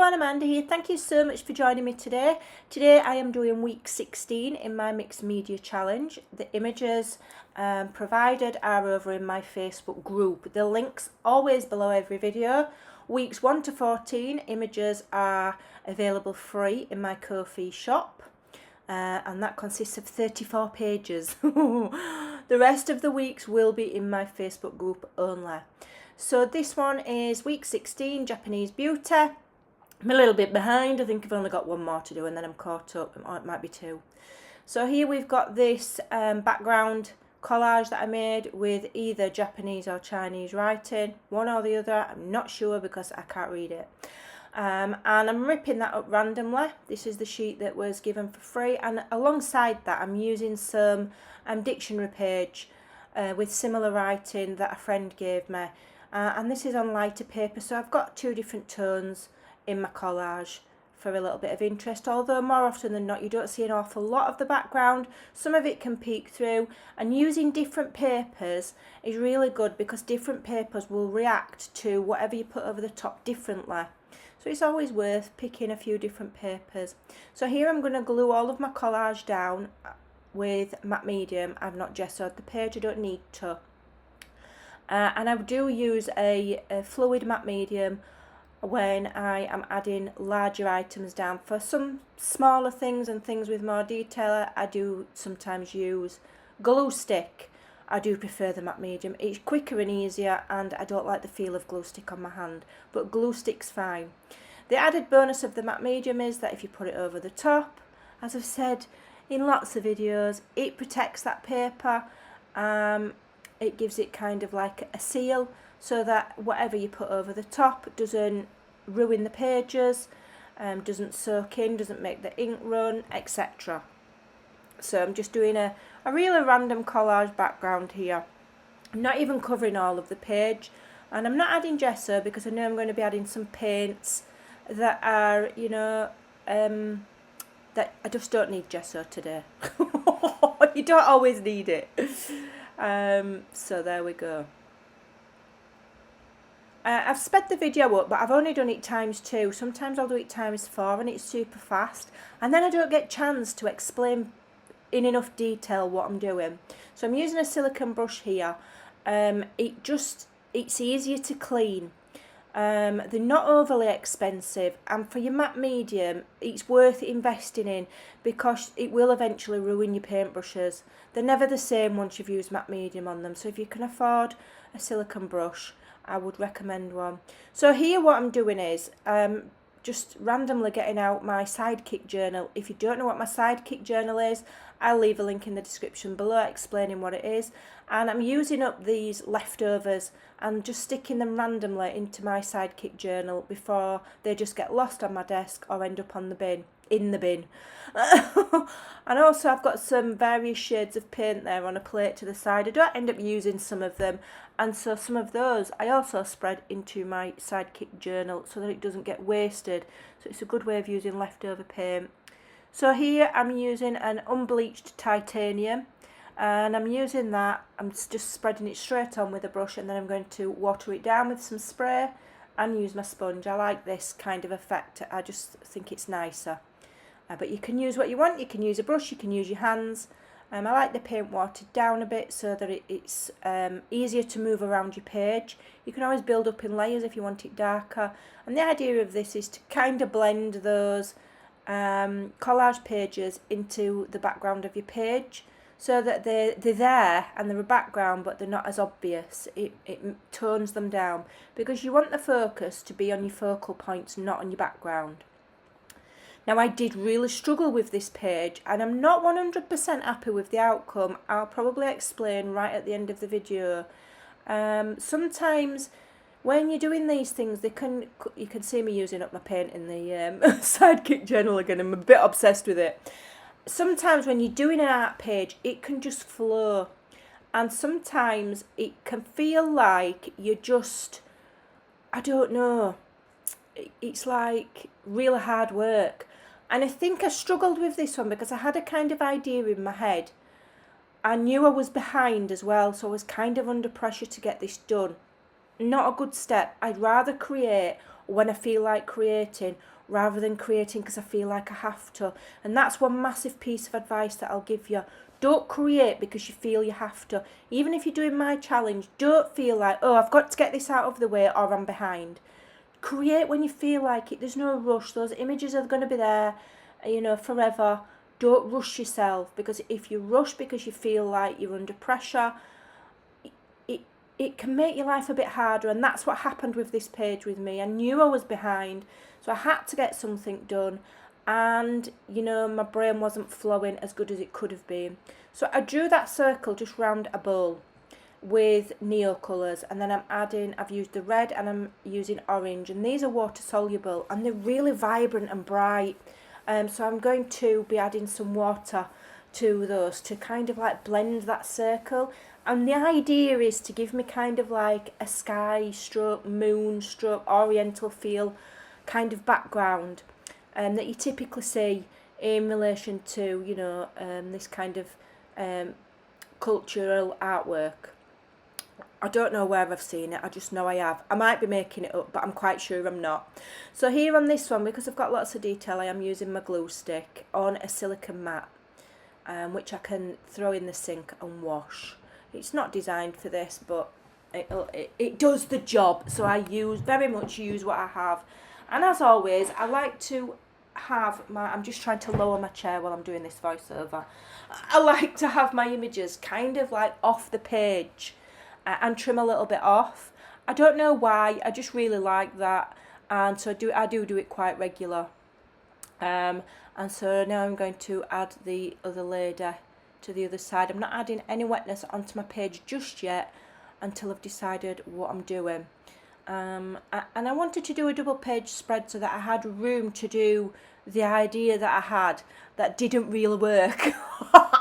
everyone, Amanda here. Thank you so much for joining me today. Today I am doing week 16 in my mixed media challenge. The images provided are over in my Facebook group. The links always below every video. Weeks 1 to 14 images are available free in my Ko-fi shop. And that consists of 34 pages. The rest of the weeks will be in my Facebook group only. So this one is week 16, Japanese beauty. I'm a little bit behind. I think I've only got one more to do and then I'm caught up. Or it might be two. So here we've got this background collage that I made with either Japanese or Chinese writing. One or the other. I'm not sure because I can't read it. And I'm ripping that up randomly. This is the sheet that was given for free. And alongside that, I'm using some dictionary page with similar writing that a friend gave me. And this is on lighter paper, so I've got two different tones in my collage for a little bit of interest, although more often than not you don't see an awful lot of the background. Some of it can peek through, and using different papers is really good because different papers will react to whatever you put over the top differently. So it's always worth picking a few different papers. So here I'm going to glue all of my collage down with matte medium. I've not gessoed the page, I don't need to. And I do use a fluid matte medium when I am adding larger items down. For some smaller things and things with more detail, I do sometimes use glue stick. I do prefer the matte medium. It's quicker and easier, and I don't like the feel of glue stick on my hand, but glue stick's fine. The added bonus of the matte medium is that if you put it over the top, as I've said in lots of videos, it protects that paper. It gives it kind of like a seal so that whatever you put over the top doesn't ruin the pages, doesn't soak in, doesn't make the ink run, etc. So I'm just doing a really random collage background here. I'm not even covering all of the page, and I'm not adding gesso because I know I'm going to be adding some paints that are, you know, that I just don't need gesso today. You don't always need it. So there we go. I've sped the video up, but I've only done it ×2. Sometimes I'll do it ×4 and it's super fast, and then I don't get a chance to explain in enough detail what I'm doing. So I'm using a silicone brush here. It's easier to clean. They're not overly expensive, and for your matte medium it's worth investing in because it will eventually ruin your paintbrushes. They're never the same once you've used matte medium on them, so if you can afford a silicone brush, I would recommend one. So here what I'm doing is just randomly getting out my Sidekick journal. If you don't know what my Sidekick journal is, I'll leave a link in the description below explaining what it is. And I'm using up these leftovers and just sticking them randomly into my Sidekick journal before they just get lost on my desk or end up on the bin, in the bin. And also I've got some various shades of paint there on a plate to the side. I don't end up using some of them, and so some of those I also spread into my Sidekick journal so that it doesn't get wasted. So it's a good way of using leftover paint. So here I'm using an unbleached titanium, and I'm using that, I'm just spreading it straight on with a brush, and then I'm going to water it down with some spray and use my sponge. I like this kind of effect, I just think it's nicer. But you can use what you want. You can use a brush, you can use your hands. I like the paint watered down a bit so that it's easier to move around your page. You can always build up in layers if you want it darker. And the idea of this is to kind of blend those collage pages into the background of your page so that they're there and they're a background, but they're not as obvious. It tones them down because you want the focus to be on your focal points, not on your background. Now I did really struggle with this page and I'm not 100% happy with the outcome. I'll probably explain right at the end of the video. Sometimes when you're doing these things, you can see me using up my paint in the Sidekick journal again. I'm a bit obsessed with it. Sometimes when you're doing an art page, it can just flow. And sometimes it can feel like you're just, I don't know, it's like real hard work. And I think I struggled with this one because I had a kind of idea in my head. I knew I was behind as well, so I was kind of under pressure to get this done. not a good step. I'd rather create when I feel like creating rather than creating because I feel like I have to. And that's one massive piece of advice that I'll give you. Don't create because you feel you have to. Even if you're doing my challenge, don't feel like, oh, I've got to get this out of the way or I'm behind. Create when you feel like it. There's no rush. Those images are going to be there, forever. Don't rush yourself, because if you rush because you feel like you're under pressure, it can make your life a bit harder, and that's what happened with this page with me. I knew I was behind, so I had to get something done, and my brain wasn't flowing as good as it could have been. So I drew that circle just round a bowl with neo colours, and then I've used the red and I'm using orange, and these are water soluble and they're really vibrant and bright. So I'm going to be adding some water to those to kind of like blend that circle. And the idea is to give me kind of like a sky stroke moon stroke oriental feel kind of background that you typically see in relation to this kind of cultural artwork. I don't know where I've seen it, I just know I have. I might be making it up, but I'm quite sure I'm not. So here on this one, because I've got lots of detail, I am using my glue stick on a silicone mat, which I can throw in the sink and wash. It's not designed for this, but it does the job. So I very much use what I have. And as always, I like to have I'm just trying to lower my chair while I'm doing this voiceover. I like to have my images kind of like off the page and trim a little bit off. I don't know why, I just really like that, and so I do it quite regular. And so now I'm going to add the other lady to the other side. I'm not adding any wetness onto my page just yet until I've decided what I'm doing. And I wanted to do a double page spread so that I had room to do the idea that I had that didn't really work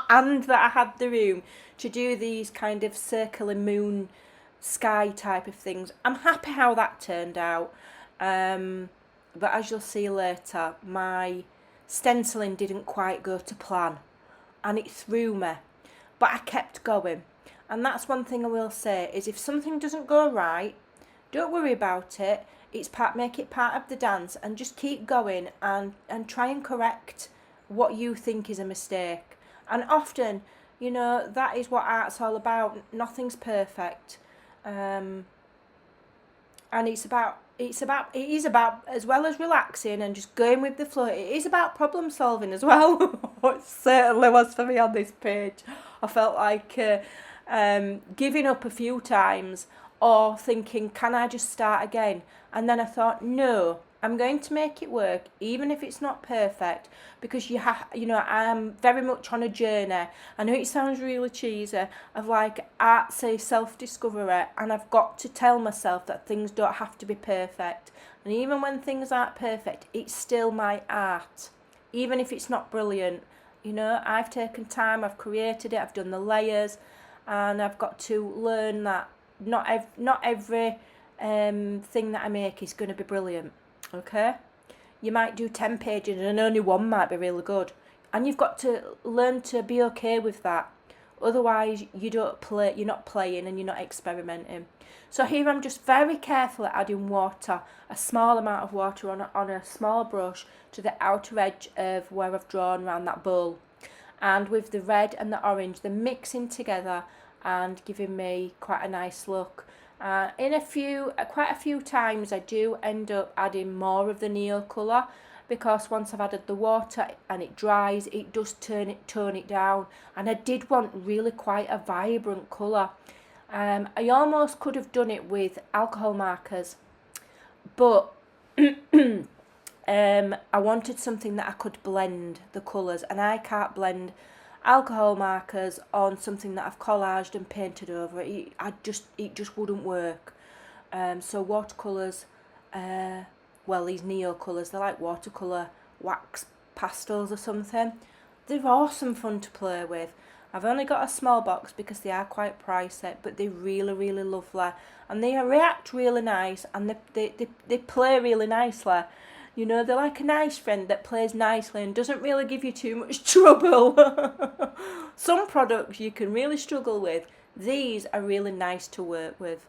and that I had the room to do these kind of circling moon sky type of things. I'm happy how that turned out, but as you'll see later, my stenciling didn't quite go to plan and it threw me, but I kept going. And that's one thing I will say, is if something doesn't go right, don't worry about it. Make it part of the dance and just keep going and try and correct what you think is a mistake. And often, that is what art's all about. Nothing's perfect. And it is about, as well as relaxing and just going with the flow, it is about problem solving as well. It certainly was for me on this page. I felt like giving up a few times, or thinking, can I just start again? And then I thought, no, I'm going to make it work, even if it's not perfect, because I am very much on a journey. I know it sounds really cheesy, of like artsy self-discovery, and I've got to tell myself that things don't have to be perfect. And even when things aren't perfect, it's still my art, even if it's not brilliant. I've taken time, I've created it, I've done the layers, and I've got to learn that not every thing that I make is going to be brilliant. Okay, you might do 10 pages and only one might be really good, and you've got to learn to be okay with that. Otherwise, you're not playing and you're not experimenting. So here I'm just very careful at adding water, a small amount of water on a small brush to the outer edge of where I've drawn around that bowl, and with the red and the orange, they're mixing together and giving me quite a nice look. Quite a few times I do end up adding more of the neo colour, because once I've added the water and it dries, it does tone it down, and I did want really quite a vibrant colour. I almost could have done it with alcohol markers, but I wanted something that I could blend the colours, and I can't blend alcohol markers on something that I've collaged and painted over. It just wouldn't work. So watercolours, these neo colours, they're like watercolour wax pastels or something. They're awesome fun to play with. I've only got a small box because they are quite pricey, but they're really, really lovely, and they react really nice, and they play really nicely. They're like a nice friend that plays nicely and doesn't really give you too much trouble. Some products you can really struggle with. These are really nice to work with.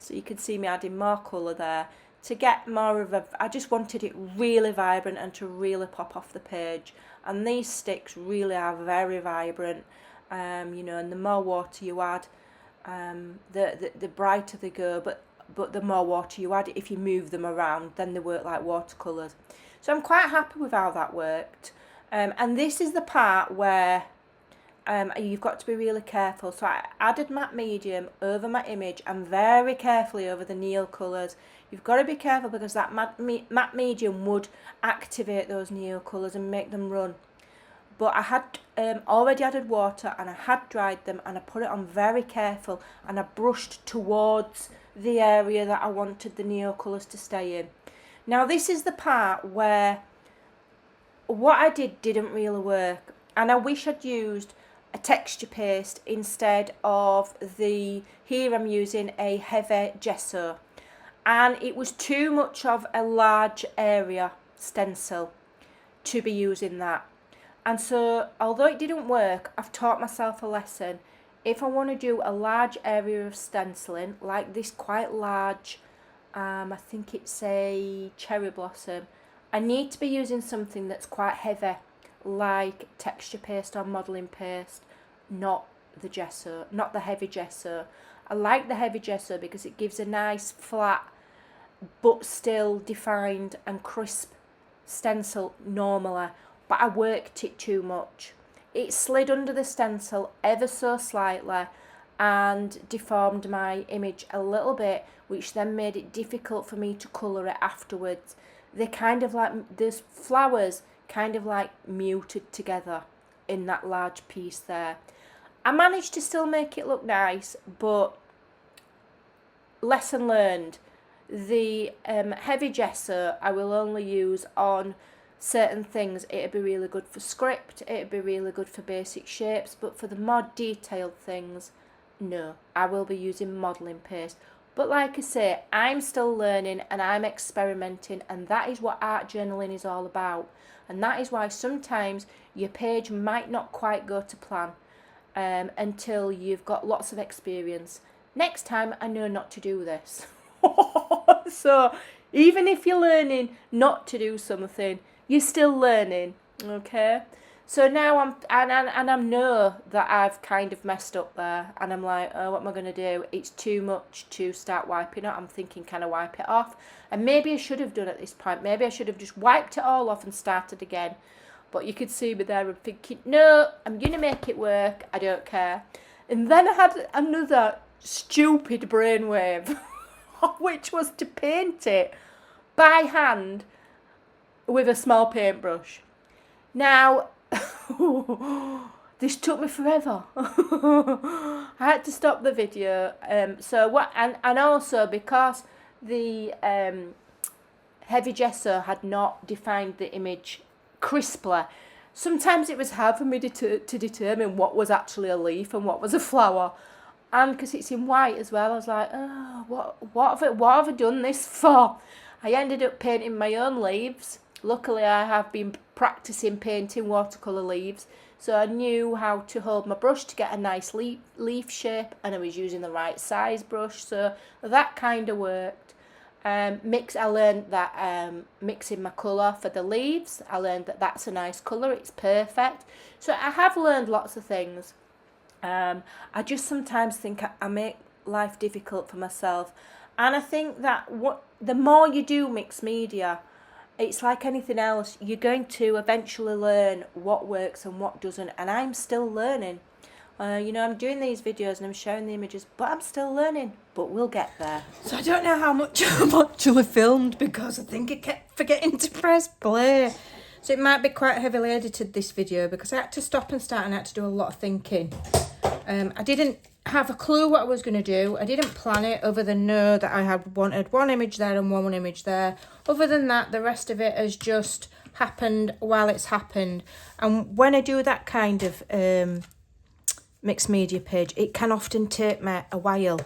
So you can see me adding more colour there to get more of a, I just wanted it really vibrant and to really pop off the page. And these sticks really are very vibrant, you know, and the more water you add, the brighter they go, but the more water you add, if you move them around, then they work like watercolours. So I'm quite happy with how that worked. And this is the part where you've got to be really careful. So I added matte medium over my image and very carefully over the Neil colours. You've got to be careful because that matte medium would activate those Neil colours and make them run. But I had already added water and I had dried them, and I put it on very careful, and I brushed towards the area that I wanted the Neo colours to stay in. Now this is the part where what I did didn't really work, and I wish I'd used a texture paste instead of here I'm using a heavy gesso, and it was too much of a large area stencil to be using that. And so although it didn't work, I've taught myself a lesson. If I want to do a large area of stenciling, like this quite large, I think it's a cherry blossom, I need to be using something that's quite heavy, like texture paste or modelling paste, not the gesso, not the heavy gesso. I like the heavy gesso because it gives a nice flat but still defined and crisp stencil normally, but I worked it too much. It slid under the stencil ever so slightly and deformed my image a little bit, which then made it difficult for me to colour it afterwards. They kind of like, those flowers kind of like muted together in that large piece there. I managed to still make it look nice, but lesson learned. The heavy gesso I will only use on certain things. It'd be really good for script, it'd be really good for basic shapes, but for the more detailed things, no, I will be using modelling paste. But like I say, I'm still learning and I'm experimenting, and that is what art journaling is all about. And that is why sometimes your page might not quite go to plan until you've got lots of experience. Next time I know not to do this. So even if you're learning not to do something, you're still learning, okay? So now I know that I've kind of messed up there, and I'm like, oh, what am I going to do? It's too much to start wiping it. I'm thinking, can I wipe it off? And maybe I should have done at this point. Maybe I should have just wiped it all off and started again. But you could see me there and thinking, no, I'm going to make it work. I don't care. And then I had another stupid brainwave, which was to paint it by hand with a small paintbrush. Now, this took me forever. I had to stop the video. And also because the heavy gesso had not defined the image crisply, sometimes it was hard for me to determine what was actually a leaf and what was a flower. And because it's in white as well, I was like, oh, what have I done this for? I ended up painting my own leaves. Luckily, I have been practicing painting watercolour leaves, so I knew how to hold my brush to get a nice leaf shape, and I was using the right size brush, so that kind of worked. I learned that mixing my colour for the leaves, I learned that that's a nice colour, it's perfect. So I have learned lots of things. I just sometimes think I make life difficult for myself, and I think that the more you do mixed media, it's like anything else, you're going to eventually learn what works and what doesn't, and I'm still learning. I'm doing these videos and I'm showing the images, but I'm still learning, but we'll get there. So I don't know how much I've actually filmed because I think I kept forgetting to press play. So it might be quite heavily edited, this video, because I had to stop and start and I had to do a lot of thinking. I didn't have a clue what I was going to do. I didn't plan it other than know that I had wanted one image there and one image there. Other than that, the rest of it has just happened while it's happened. And when I do that kind of mixed media page, it can often take me a while,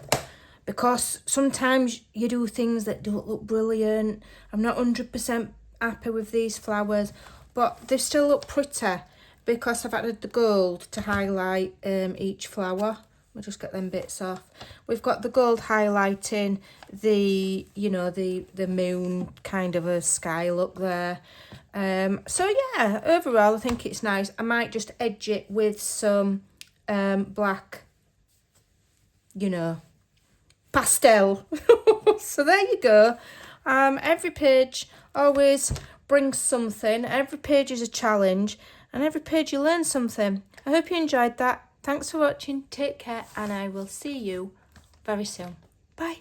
because sometimes you do things that don't look brilliant. I'm not 100% happy with these flowers, but they still look pretty because I've added the gold to highlight each flower. We'll just get them bits off. We've got the gold highlighting, the, you know, the moon kind of a sky look there. So yeah, overall I think it's nice. I might just edge it with some black, you know, pastel. So there you go. Every page always brings something. Every page is a challenge, and every page you learn something. I hope you enjoyed that. Thanks for watching. Take care, and I will see you very soon. Bye.